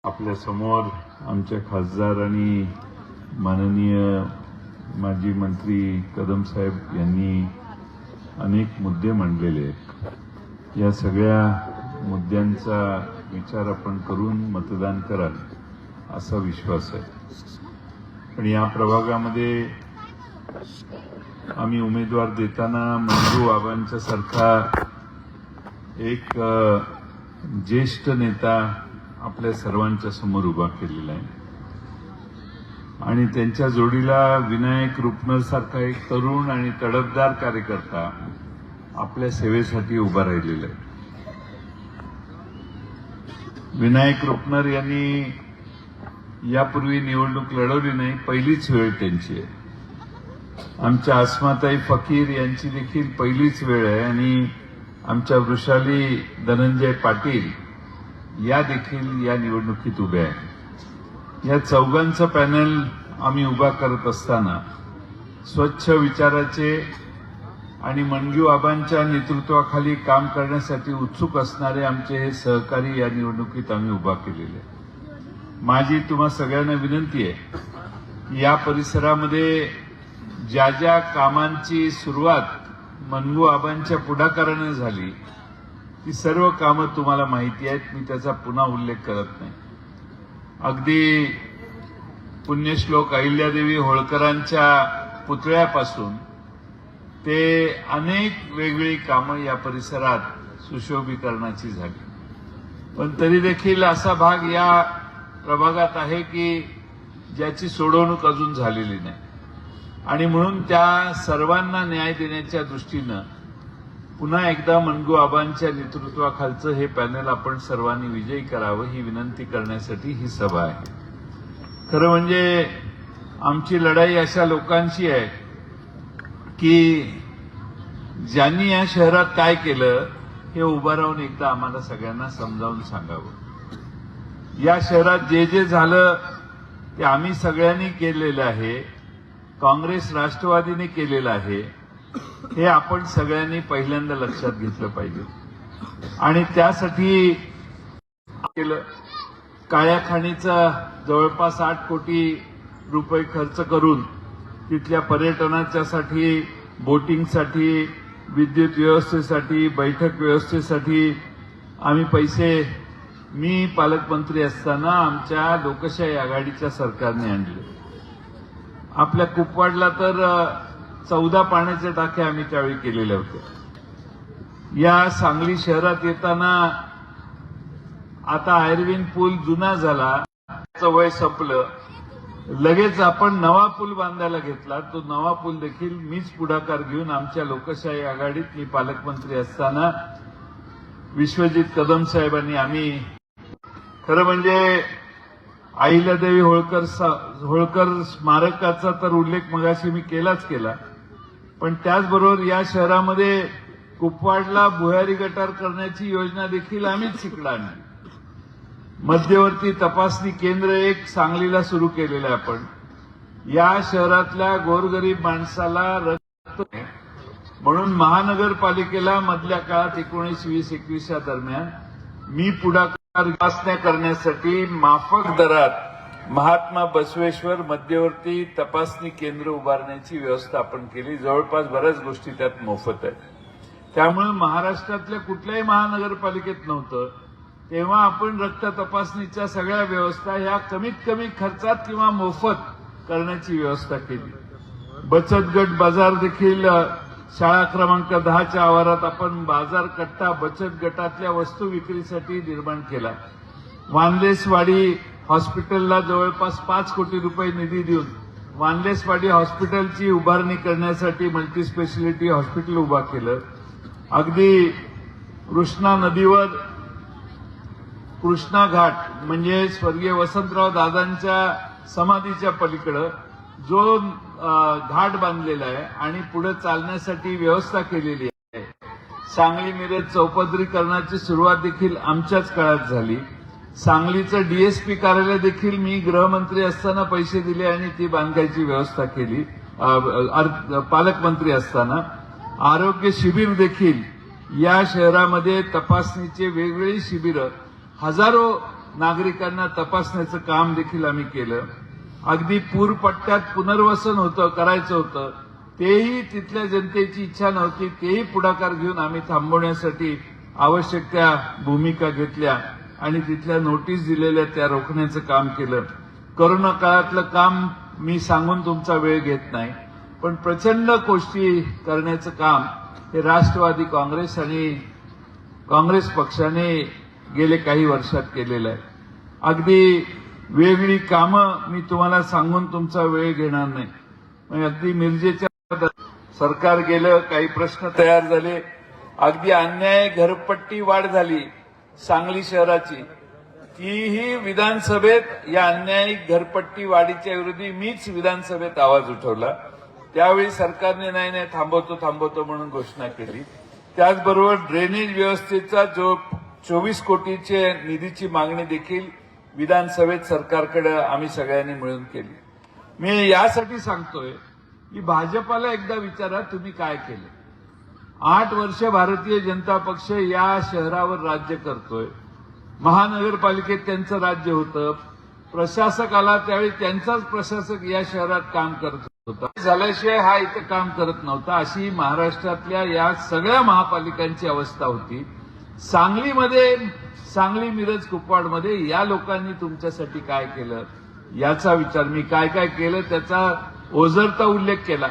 आपल्या समोर आमच्या खासदार आणि माननीय माजी मंत्री कदम साहेब यांनी अनेक मुद्दे मांडलेले आहेत। या सगळ्या मुद्द्यांचा विचार आपण करून मतदान कराल असा विश्वास आहे। पण या प्रभागामध्ये आम्ही उमेदवार देताना मंजू बाबांच्या सारखा एक ज्येष्ठ नेता आपल्या सर्वांच्या समोर उभा केलेला आहे आणि त्यांच्या जोडीला विनायक रुपनर सारखा एक तरुण आणि तडफदार कार्यकर्ता आपल्या सेवेसाठी उभा राहिलेला आहे। विनायक रुपनर यांनी यापूर्वी निवडणूक लढवली नाही, पहिलीच वेळ त्यांची आहे। आमच्या अस्माताई फकीर यांची देखील पहिलीच वेळ आहे आणि आमच्या वृषाली धनंजय पाटील या देखील या निवडणुकीत उभ्या आहेत। या चौघांचं पॅनल आम्ही उभा करत असताना स्वच्छ विचाराचे आणि मंजू आबांच्या नेतृत्वाखाली काम करण्यासाठी उत्सुक असणारे आमचे हे सहकारी या निवडणुकीत आम्ही उभा केलेले आहे। माझी तुम्हा सगळ्यांना विनंती आहे, या परिसरामध्ये ज्या ज्या कामांची सुरुवात मंजू आबांच्या पुढाकाराने झाली ती सर्व कामं तुम्हाला माहिती आहेत, मी त्याचा पुन्हा उल्लेख करत नाही। अगदी पुण्यश्लोक अहिल्यादेवी होळकरांच्या पुतळ्यापासून ते अनेक वेगवेगळी कामं या परिसरात सुशोभीकरणाची झाली, पण तरी देखील असा भाग या प्रभागात आहे की ज्याची सोडवणूक अजून झालेली नाही आणि म्हणून त्या सर्वांना न्याय देण्याच्या दृष्टीनं पुन्हा एकदा मंजू आबांच्या नेतृत्वाखालचं हे पॅनल आपण सर्वांनी विजयी करावं ही विनंती करण्यासाठी ही सभा आहे। खरं म्हणजे आमची लढाई अशा लोकांची आहे की ज्यांनी या शहरात काय केलं हे उभं राहून एकदा आम्हाला सगळ्यांना समजावून सांगावं। या शहरात जे जे झालं ते आम्ही सगळ्यांनी केलेलं आहे, काँग्रेस राष्ट्रवादीने केलेलं आहे, हे आपण सगळ्यांनी पहिल्यांदा लक्षात घेतलं पाहिजे आणि त्यासाठी केलं। काळ्या खाणीचा जवळपास 8 कोटी रुपये खर्च करून तिथल्या पर्यटनाच्यासाठी, बोटिंगसाठी, विद्युत व्यवस्थेसाठी, बैठक व्यवस्थेसाठी आम्ही पैसे मी पालकमंत्री असताना आमच्या लोकशाही आघाडीच्या सरकारने आणले। आपल्या कुपवाडला तर 14 पाण्याच्या टाक्या आम्ही त्यावेळी केलेल्या होत्या। या सांगली शहरात येताना आता आयर्विन पूल जुना झाला, त्याचं वय संपलं, लगेच आपण नवा पूल बांधायला घेतला। तो नवा पूल देखील मीच पुढाकार घेऊन आमच्या लोकशाही आघाडीत मी पालकमंत्री असताना विश्वजित कदम साहेबांनी आम्ही खरं म्हणजे अहिल्यादेवी होळकर स्मारकाचा तर उल्लेख मगाशी मी केलाच केला, पण त्याचबरोबर या शहरामध्ये कुपवाडला भुयारी गटार करण्याची योजना देखील आम्हीच इकडे आणली। मध्यवर्ती तपासणी केंद्र एक सांगलीला सुरू केलेलं आहे आपण। या शहरातल्या गोरगरीब माणसाला रक्त म्हणून महानगरपालिकेला मधल्या काळात 1920-21 या दरम्यान मी पुढाकार तपासण्या करण्यासाठी माफक दरात महात्मा बसवेश्वर मध्यवर्ती तपासणी केंद्र उभारण्याची व्यवस्था आपण केली। जवळपास बऱ्याच गोष्टी त्यात मोफत आहेत। त्यामुळे महाराष्ट्रातल्या कुठल्याही महानगरपालिकेत नव्हतं तेव्हा आपण रक्त तपासणीच्या सगळ्या व्यवस्था ह्या कमीत कमी खर्चात किंवा मोफत करण्याची व्यवस्था केली। बचत गट बाजार देखील शाळा क्रमांक 10च्या आवारात आपण बाजार कट्टा बचत गटातल्या वस्तू विक्रीसाठी निर्माण केला। वानलेसवाडी हॉस्पिटलला जवळपास 5 कोटी रुपये निधी देऊन वानलेसवाडी हॉस्पिटलची उभारणी करण्यासाठी मल्टीस्पेशालिटी हॉस्पिटल उभा केलं। अगदी कृष्णा नदीवर कृष्णा घाट म्हणजे स्वर्गीय वसंतराव दादांच्या समाधीच्या पलीकडे जो घाट बांधलेला आहे आणि पुढे चालण्यासाठी व्यवस्था केलेली आहे। सांगली मिरज चौपदरीकरणाची सुरुवात देखील आमच्याच काळात झाली। सांगलीचं डीएसपी कार्यालय देखील मी गृहमंत्री असताना पैसे दिले आणि ती बांधायची व्यवस्था केली पालकमंत्री असताना। आरोग्य शिबिर देखील या शहरामध्ये तपासणीचे वेगवेगळी शिबिरं हजारो नागरिकांना तपासण्याचं काम देखील आम्ही केलं. अगदी पूर पट्ट्यात पुनर्वसन करायचं होतं, तेही तिथल्या जनतेची इच्छा नव्हती, तेही पुढाकार घेऊन आम्ही थांबवण्यासाठी आवश्यक त्या भूमिका घेतल्या आणि तिथल्या नोटीस दिलेल्या त्या रोखण्याचं काम केलं. कोरोना काळातलं काम मी सांगून तुमचा वेळ घेत नाही, पण प्रचंड गोष्टी करण्याचं काम हे राष्ट्रवादी काँग्रेस आणि काँग्रेस पक्षाने गेले काही वर्षात केलेलं आहे. अगदी वेगळी कामं मी तुम्हाला सांगून तुमचा वेळ घेणार नाही. म्हणजे अगदी मिरजेच्या सरकार गेलं, काही प्रश्न तयार झाले, अगदी अन्याय घरपट्टी वाढ झाली सांगली शहराची, तीही विधानसभेत या अन्यायिक घरपट्टी वाढीच्या विरोधी मीच विधानसभेत आवाज उठवला. त्यावेळी सरकारने नाही थांबवतो म्हणून घोषणा केली. त्याचबरोबर ड्रेनेज व्यवस्थेचा जो 24 कोटीचे निधीची मागणी देखील विधानसभेत सरकारकडे आम्ही सगळ्यांनी मिळून केली. मी यासाठी सांगतोय की भाजपाला एकदा विचारा, तुम्ही काय केलं. 8 वर्ष भारतीय जनता पक्ष या शहरावर राज्य करतोय. महानगरपालिकेत त्यांचं राज्य होतं, प्रशासक आला त्यावेळी त्यांचाच प्रशासक या शहरात काम करत होता. झाल्याशिवाय हा इथं काम करत नव्हता. अशी महाराष्ट्रातल्या या सगळ्या महापालिकांची अवस्था होती. सांगलीमध्ये, सांगली, मिरज, कुपवाडमध्ये या लोकांनी तुमच्यासाठी काय केलं याचा विचार, मी काय काय केलं त्याचा ओझरता उल्लेख केला.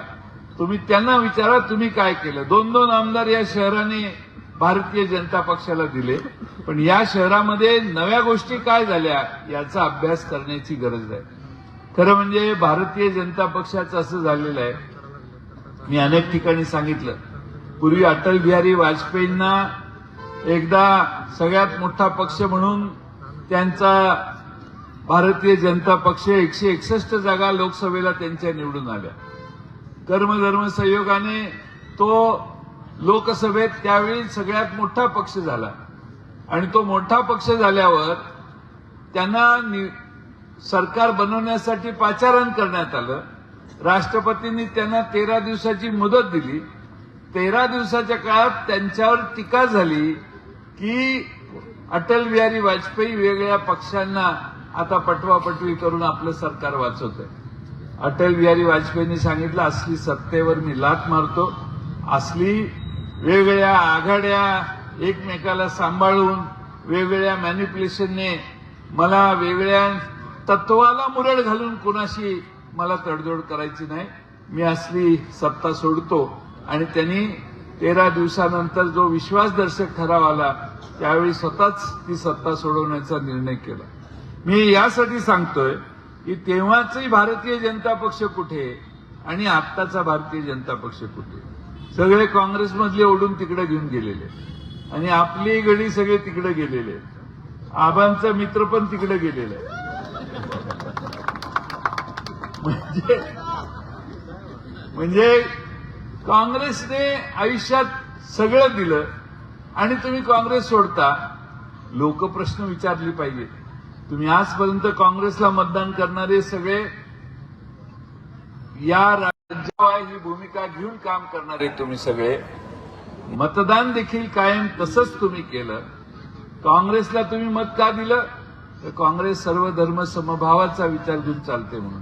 तुम्ही त्यांना विचारा, तुम्ही काय केलं. 2-2 आमदार या शहराने भारतीय जनता पक्षाला दिले, पण या शहरामध्ये नव्या गोष्टी काय झाल्या याचा अभ्यास करण्याची गरज आहे. खरं म्हणजे भारतीय जनता पक्षाचं असं झालेलं आहे, मी अनेक ठिकाणी सांगितलं, पूर्वी अटल बिहारी वाजपेयींना एकदा सगळ्यात मोठा पक्ष म्हणून त्यांचा भारतीय जनता पक्ष 161 जागा लोकसभेला त्यांच्या निवडून आल्या. कर्मधर्म संयोगाने तो लोकसभेत त्यावेळी सगळ्यात मोठा पक्ष झाला आणि तो मोठा पक्ष झाल्यावर त्यांना सरकार बनवण्यासाठी पाचारण करण्यात आलं. राष्ट्रपतींनी त्यांना 13 दिवसाची मुदत दिली. 13 दिवसाच्या काळात त्यांच्यावर टीका झाली की अटल बिहारी वाजपेयी वेगळ्या पक्षांना आता पटवापटवी करून आपलं सरकार वाचवतंय. अटल बिहारी वाजपेयींनी सांगितलं, असली सत्तेवर मी लाथ मारतो, असली वेगवेगळ्या आघाड्या एकमेकाला सांभाळून वेगवेगळ्या मॅनिप्युलेशनने मला वेगळ्या तत्वाला मुरड घालून कोणाशी मला तडजोड करायची नाही, मी असली सत्ता सोडतो. आणि त्यांनी 13 दिवसानंतर जो विश्वासदर्शक ठराव आला त्यावेळी स्वतःच ती सत्ता सोडवण्याचा निर्णय केला. मी यासाठी सांगतोय की तेव्हाचही भारतीय जनता पक्ष कुठे आणि आत्ताचा भारतीय जनता पक्ष कुठे. सगळे काँग्रेसमधले ओढून तिकडे घेऊन गेलेले आणि आपली गडी सगळे तिकडे गेलेले. आबांचा मित्र पण तिकडे गेलेला आहे. म्हणजे काँग्रेसने आयुष्यात सगळं दिलं आणि तुम्ही काँग्रेस सोडता. लोक प्रश्न विचारली पाहिजे. तुम्ही आजपर्यंत काँग्रेसला मतदान करणारे सगळे या राज्यावर ही भूमिका घेऊन काम करणारे तुम्ही सगळे, मतदान देखील कायम तसंच तुम्ही केलं. काँग्रेसला तुम्ही मत का दिलं? तर काँग्रेस सर्व धर्म समभावाचा विचार घेऊन चालते म्हणून.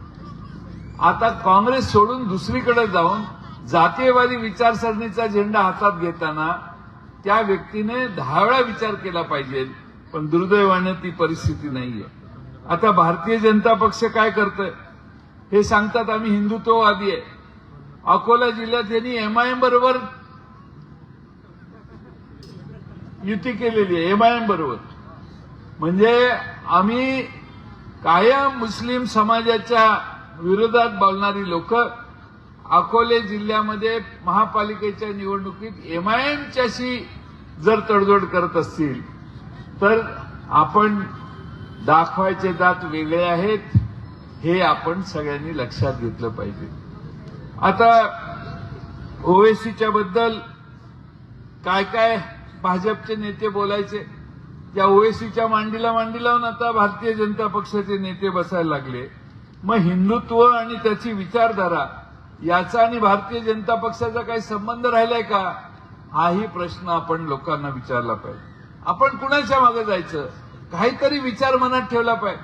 आता काँग्रेस सोडून दुसरीकडे जाऊन जातीयवादी विचारसरणीचा झेंडा हातात घेताना त्या व्यक्तीने 10 वेळा विचार केला पाहिजे, पण दुर्दैवाने ती परिस्थिती नाहीये. आता भारतीय जनता पक्ष काय करतोय हे सांगतात, आम्ही हिंदुत्ववादी आहे. अकोला जिल्ह्यात यांनी एमआयएम बरोबर युती केलेली आहे. एमआयएम बरोबर म्हणजे आम्ही कायम मुस्लिम समाजाच्या विरोधात बोलणारी लोक अकोले जिल्ह्यामध्ये महापालिकेच्या निवडणुकीत एमआयएमच्याशी जर तडजोड करत असतील तर आपण दाखवायचे दात वेगळे आहेत हे आपण सगळ्यांनी लक्षात घेतलं पाहिजे. आता ओवेसीच्या बद्दल काय काय भाजपचे नेते बोलायचे, त्या ओवेसीच्या मांडीला मांडी लावून आता भारतीय जनता पक्षाचे नेते बसायला लागले. मग हिंदुत्व आणि त्याची विचारधारा याचा आणि भारतीय जनता पक्षाचा काही संबंध राहिलाय का? हाही प्रश्न आपण लोकांना विचारला पाहिजे. आपण कुणाच्या मागे जायचं? काहीतरी विचार मनात ठेवला पाहिजे,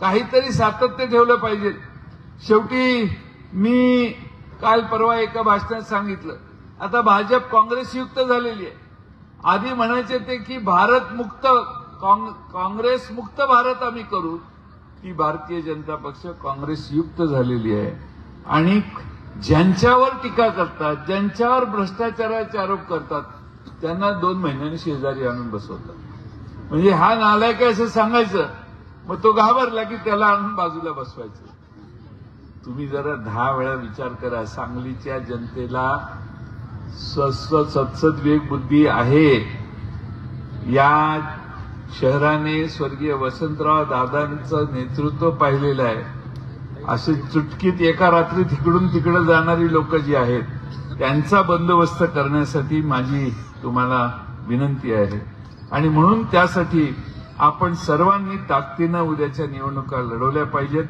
काहीतरी सातत्य ठेवलं पाहिजे. शेवटी मी काल परवा एका भाषणात सांगितलं, आता भाजप काँग्रेस युक्त झालेली आहे. आधी म्हणायचे ते की भारत मुक्त, काँग्रेस मुक्त भारत आम्ही करू. ती भारतीय जनता पक्ष काँग्रेस युक्त झालेली आहे. आणि ज्यांच्यावर टीका करतात, ज्यांच्यावर भ्रष्टाचाराचे आरोप करतात, त्यांना 2 महिन्यांनी शेजारी आणून बसवतात. म्हणजे हा नालायक आहे असं सांगायचं, मग तो घाबरला की त्याला आणून बाजूला बसवायचं. तुम्ही जरा 10 वेळा विचार करा. सांगलीच्या जनतेला सत्सद बुद्धी आहे. या शहराने स्वर्गीय वसंतराव दादांचं नेतृत्व पाहिलेलं आहे. असे चुटकीत एका रात्रीत इकडून तिकडे जाणारी लोक जी आहेत, त्यांचा बंदोबस्त करण्यासाठी माझी तुम्हाला विनंती आहे. आणि म्हणून त्यासाठी आपण सर्वांनी ताकदीनं उद्याच्या निवडणुका लढवल्या पाहिजेत.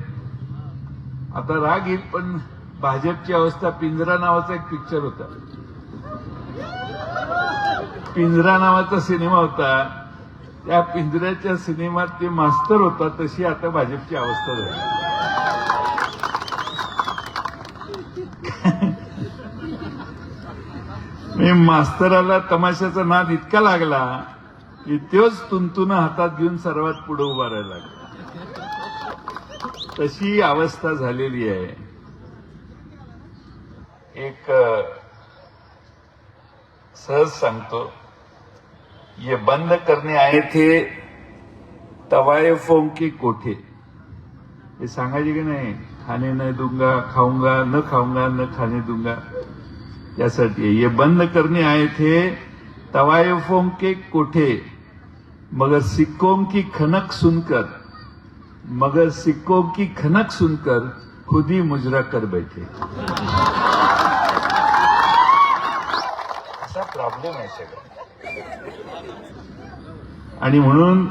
आता राग येईल, पण भाजपची अवस्था, पिंजरा नावाचा एक पिक्चर होता, पिंजरा नावाचा सिनेमा होता, त्या पिंजऱ्याच्या सिनेमात ते मास्तर होता, तशी आता भाजपची अवस्था झाली. मी मास्तराला तमाशाचा नाद इतका लागला की तोच तुंतुन हातात घेऊन सर्वात पुढे उभा राहायला लागला. तशी अवस्था झालेली आहे. एक सहज सांगतो, ये बंद करने आए थे तवायफों के कोठे. हे सांगायचे की नाही, खाने न दूंगा, खाऊंगा न खाऊंगा, न खाने दूंगा. त्यासाठी ये बंद करने आए थे तवायफों के कोठे, मगर सिक्कों की खनक सुनकर, मगर सिक्कों की खनक सुनकर खुद ही मुजरा कर बैठे. असा प्रॉब्लेम आहे सगळं. आणि म्हणून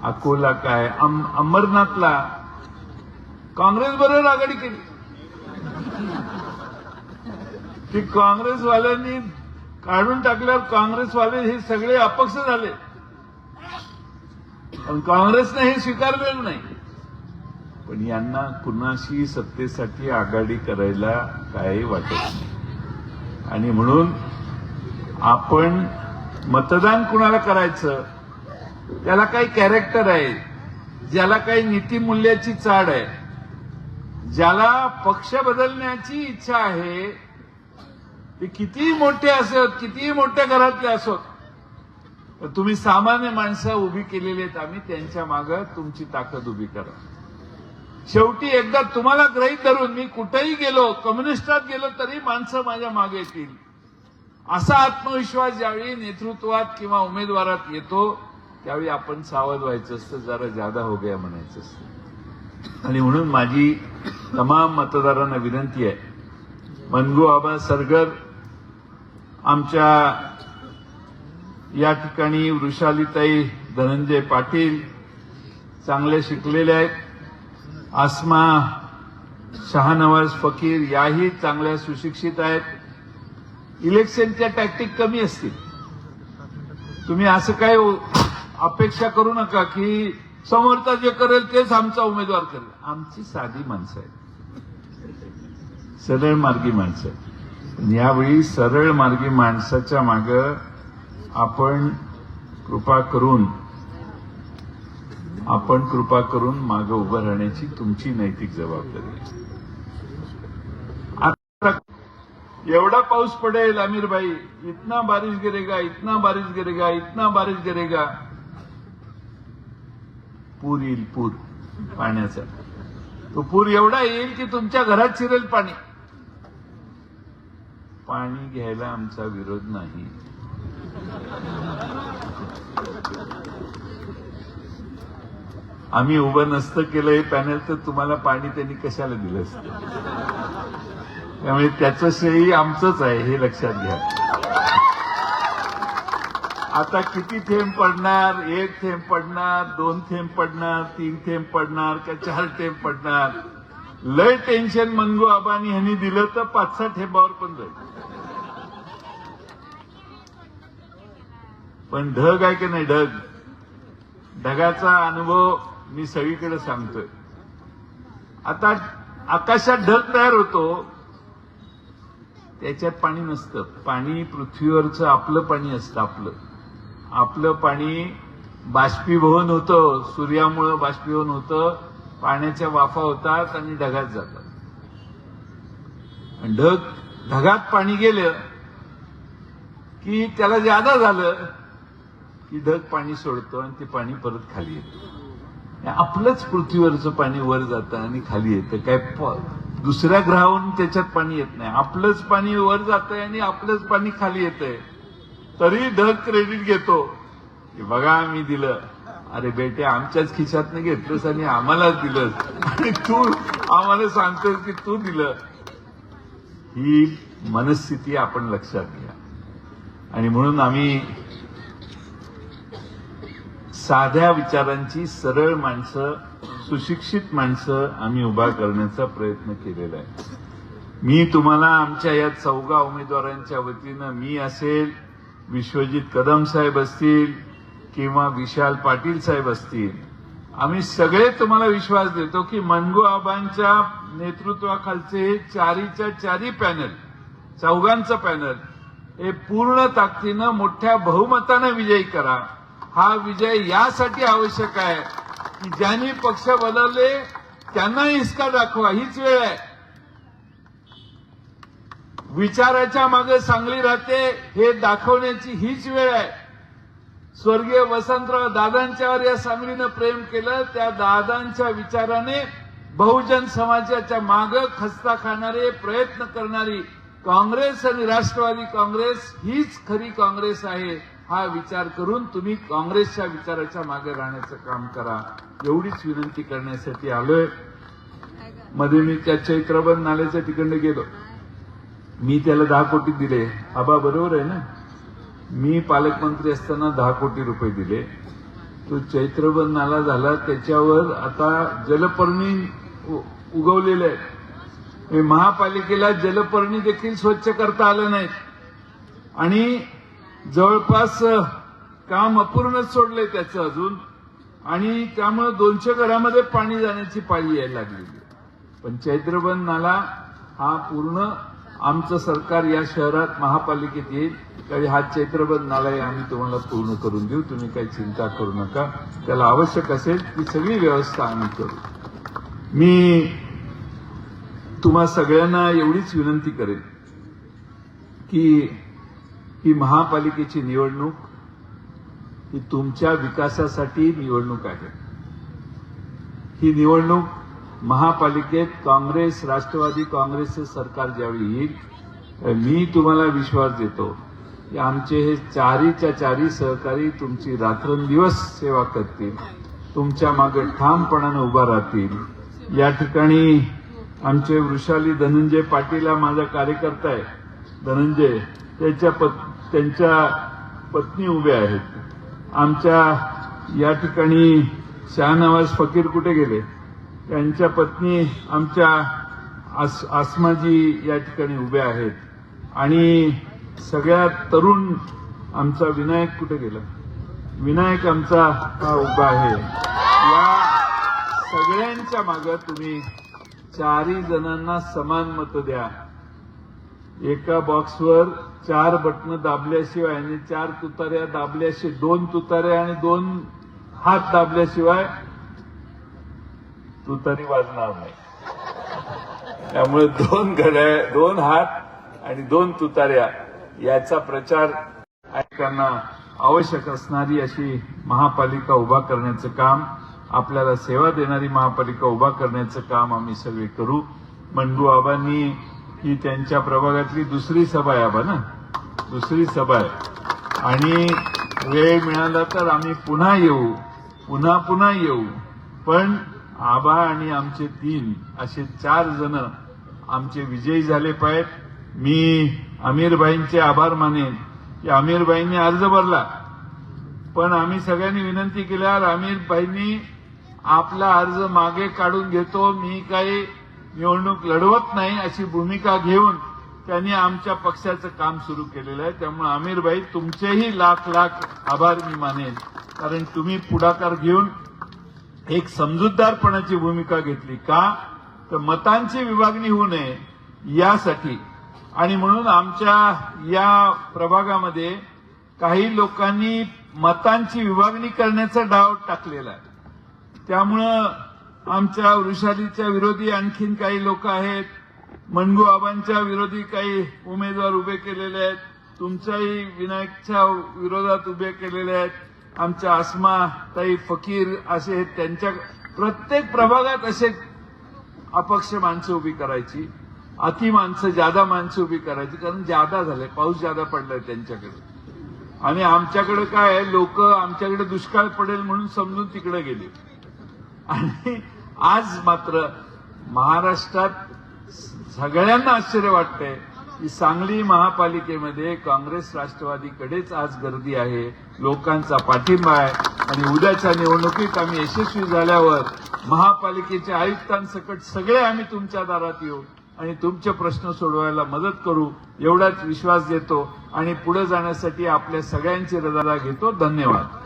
अकोला काय, अमरनाथला काँग्रेस बरोबर आघाडी केली. ती काँग्रेसवाल्यांनी काढून टाकल्यावर काँग्रेसवाले हे सगळे अपक्ष झाले. पण काँग्रेसने हे स्वीकारलेलं नाही. पण यांना कुणाशी सत्तेसाठी आघाडी करायला काही वाटत नाही. आणि म्हणून आपण मतदान कुणाला करायचं, त्याला काही कॅरेक्टर आहे, ज्याला काही नीतिमूल्याची चाड आहे, ज्याला पक्ष बदलण्याची इच्छा आहे, ते कितीही मोठे असोत, कितीही मोठ्या घरातले असोत, तर तुम्ही सामान्य माणसं उभी केलेली आहेत. आम्ही त्यांच्या मागे तुमची ताकद उभी करा. शेवटी एकदा तुम्हाला गृहीत धरून मी कुठेही गेलो, कम्युनिस्टात गेलो तरी माणसं माझ्या मागे येतील, असा आत्मविश्वास ज्यावेळी नेतृत्वात किंवा उमेदवारात येतो, त्यावेळी आपण सावध व्हायचं असतं, जरा ज्यादा हो गया म्हणायचं असतं. आणि म्हणून माझी तमाम मतदारांना विनंती आहे, मनगू आबा सरगर आमच्या या ठिकाणी, वृषालीताई धनंजय पाटील चांगले शिकलेले आहेत, आसमा शहानवाज फकीर याही चांगल्या सुशिक्षित आहेत. इलेक्शनच्या टॅक्टिक कमी असतील. तुम्ही असं काय अपेक्षा करू नका की समोरचा जे करेल तेच आमचा उमेदवार करेल. आमची साधी माणसं आहेत, सरळ मार्गी माणसं आहेत. यावेळी सरळ मार्गी माणसाच्या मागं आपण कृपा करून मागं उभं राहण्याची तुमची नैतिक जबाबदारी आहे. आता एवढा पाऊस पडेल आमिर भाई, इतना बारिश गिरेगा, इतना बारिश गिरेगा, इतना बारिश गिरेगा, पूर येईल, पूर पाण्याचा. तो पूर एवढा येईल की तुमच्या घरात शिरेल पाणी. पाणी घ्यायला आमचा विरोध नाही. आम्ही उभं नसतं केलं हे पॅनल तर तुम्हाला पाणी त्यांनी कशाला दिलं असतं. त्यामुळे त्याचं श्रेय आमचंच आहे हे लक्षात घ्या. आता किती थेंब पडणार, 1 थेंब पडणार, 2 थेंब पडणार, 3 थेंब पडणार का 4 थेंब पडणार, लय टेन्शन मनगू आबानी ह्यांनी दिलं तर 5-6 थेंबावर पण जाईल. पण ढग आहे की नाही, ढगाचा अनुभव मी सगळीकडे सांगतोय. आता आकाशात ढग तयार होतो, त्याच्यात पाणी नसतं. पाणी पृथ्वीवरचं आपलं पाणी असतं. आपलं पाणी बाष्पीभवन होतं, सूर्यामुळं बाष्पीभवन होतं, पाण्याच्या वाफा होतात आणि ढगात जातात. ढगात पाणी गेलं की त्याला जादा झालं की ढग पाणी सोडतो आणि ते पाणी परत खाली येतं. आपलंच पृथ्वीवरचं पाणी वर जातं आणि खाली येतं. काय दुसऱ्या ग्रहावरून त्याच्यात पाणी येत नाही. आपलंच पाणी वर जातंय आणि आपलंच पाणी खाली येतंय. तरी ढग क्रेडिट घेतो की बघा मी दिलं. अरे बेटे, आमच्याच खिशातनं घेतलंस आणि आम्हालाच दिलंस आणि तू आम्हाला सांगतोस की तू दिलं. ही मनस्थिती आपण लक्षात घ्या. आणि म्हणून आम्ही साध्या विचारांची सरळ माणसं, सुशिक्षित माणसं आम्ही उभा करण्याचा प्रयत्न केलेला आहे. मी तुम्हाला आमच्या या 14 उमेदवारांच्या वतीनं, मी असेल, विश्वजित कदम साहेब असतील किंवा विशाल पाटील साहेब असतील, आम्ही सगळे तुम्हाला विश्वास देतो की मंगू आबांच्या नेतृत्वाखालचे हे चारीच्या चारी पॅनल, 14चं पॅनल हे पूर्ण ताकदीनं मोठ्या बहुमतानं विजयी करा. हा विजय यासाठी आवश्यक आहे की ज्यांनी पक्ष बदलले त्यांना हिसका दाखवा. हीच वेळ आहे. विचाराच्या मागे सांगली राहते हे दाखवण्याची हीच वेळ आहे. स्वर्गीय वसंतराव दादांच्यावर या सांगलीनं प्रेम केलं. त्या दादांच्या विचाराने बहुजन समाजाच्या मागे खस्ता खाणारे प्रयत्न करणारी काँग्रेस आणि राष्ट्रवादी काँग्रेस हीच खरी काँग्रेस आहे. हा विचार करून तुम्ही काँग्रेसच्या विचाराच्या मागे राहण्याचं काम करा. एवढीच विनंती करण्यासाठी आलोय. मध्ये मी त्या चैत्रबन नाल्याच्या तिकडे गेलो. मी त्याला 10 कोटी दिले. आबा बरोबर आहे ना? मी पालकमंत्री असताना 10 कोटी रुपये दिले. तो चैत्रबन नाला झाला, त्याच्यावर आता जलपर्णी उगवलेले आहेत. महापालिकेला जलपर्णी देखील स्वच्छ करता आलं नाही आणि जवळपास काम अपूर्णच सोडलंय त्याचं अजून. आणि त्यामुळे 200 घरामध्ये पाणी जाण्याची पाळी यायला लागलेली. पण चैत्रबन नाला हा पूर्ण आमचं सरकार या शहरात महापालिकेत येईल तरी हा चैत्रबन नालाही आम्ही तुम्हाला पूर्ण करून देऊ. तुम्ही काही चिंता करू नका. त्याला आवश्यक असेल ती सगळी व्यवस्था आम्ही करू. मी तुम्हा सगळ्यांना एवढीच विनंती करेन की ही महापालिकेची निवडणूक ही तुमच्या विकासासाठी निवडणूक आहे. ही निवडणूक महापालिकेत काँग्रेस, राष्ट्रवादी काँग्रेसचं सरकार ज्यावेळी येईल, मी तुम्हाला विश्वास देतो की आमचे हे चारीच्या चारी सहकारी तुमची रात्रंदिवस सेवा करतील, तुमच्या मागे ठामपणानं उभा राहतील. या ठिकाणी आमचे वृषाली धनंजय पाटील हा माझा कार्यकर्ता आहे. धनंजय त्यांच्या पत्नी उभ्या आहेत. आमच्या या ठिकाणी शाहनवाज फकीर कुठे गेले? त्यांच्या पत्नी आमच्या आसमाजी या ठिकाणी उभ्या आहेत. आणि सगळ्यात तरुण आमचा विनायक कुठे गेला? विनायक आमचा हा उभा आहे. या सगळ्यांच्या मागे तुम्ही 4 जणांना समान मतं द्या. एका बॉक्सवर 4 बटणं दाबल्याशिवाय आणि 4 तुतार्या दाबल्याशिवाय, 2 तुतार्या आणि 2 हात दाबल्याशिवाय तुतारी वाजणार नाही. त्यामुळे 2 घड्याळ, 2 हात आणि 2 तुतार्या याचा प्रचार ऐकांना आवश्यक असणारी अशी महापालिका उभा करण्याचं काम, आपल्याला सेवा देणारी महापालिका उभा करण्याचं काम आम्ही सगळे करू. मंडू आबांनी ही त्यांच्या प्रभागातली दुसरी सभा आहे. आबा ना, दुसरी सभा आहे. आणि वेळ मिळाला तर आम्ही पुन्हा येऊ, पुन्हा येऊ. पण आबा आणि आमचे 3 असे 4 जण आमचे विजयी झाले पाहिजेत. मी आमीरभाईंचे आभार मानेन की आमीरभाईंनी अर्ज भरला, पण आम्ही सगळ्यांनी विनंती केल्यावर आमीरभाईंनी आपला अर्ज मागे काढून घेतो, मी काही निवडणूक लढवत नाही अशी भूमिका घेऊन त्यांनी आमच्या पक्षाचं काम सुरू केलेलं आहे. त्यामुळे आमिरभाई तुमचेही लाख लाख आभार मी मानेन, कारण तुम्ही पुढाकार घेऊन एक समजूतदारपणाची भूमिका घेतली. का तर मतांची विभागणी होऊ नये यासाठी. आणि म्हणून आमच्या या प्रभागामध्ये काही लोकांनी मतांची विभागणी करण्याचा डाव टाकलेला आहे. त्यामुळं आमच्या वृषालीच्या विरोधी आणखीन काही लोक आहेत, मनगू आबांच्या विरोधी काही उमेदवार उभे केलेले आहेत, तुमच्याही विनायकच्या विरोधात उभे केलेले आहेत, आमच्या आसमाताई फकीर असे त्यांच्या प्रत्येक प्रभागात असे अपक्ष माणसं उभी करायची, अति माणसं जादा माणसं उभी करायची, कारण जादा झाले, पाऊस जादा पडलाय त्यांच्याकडे. आणि आमच्याकडे काय आहे, लोक आमच्याकडे दुष्काळ पडेल म्हणून समजून तिकडे गेले. आणि आज मात्र महाराष्ट्रात सगळ्यांना आश्चर्य वाटतंय की सांगली महापालिकेमध्ये काँग्रेस राष्ट्रवादीकडेच आज गर्दी आहे, लोकांचा पाठिंबा आहे. आणि उद्याच्या निवडणुकीत आम्ही यशस्वी झाल्यावर महापालिकेच्या आयुक्तांसकट सगळे आम्ही तुमच्या दारात येऊ आणि तुमचे प्रश्न सोडवायला मदत करू, एवढाच विश्वास देतो आणि पुढे जाण्यासाठी आपल्या सगळ्यांची रजा घेतो. धन्यवाद.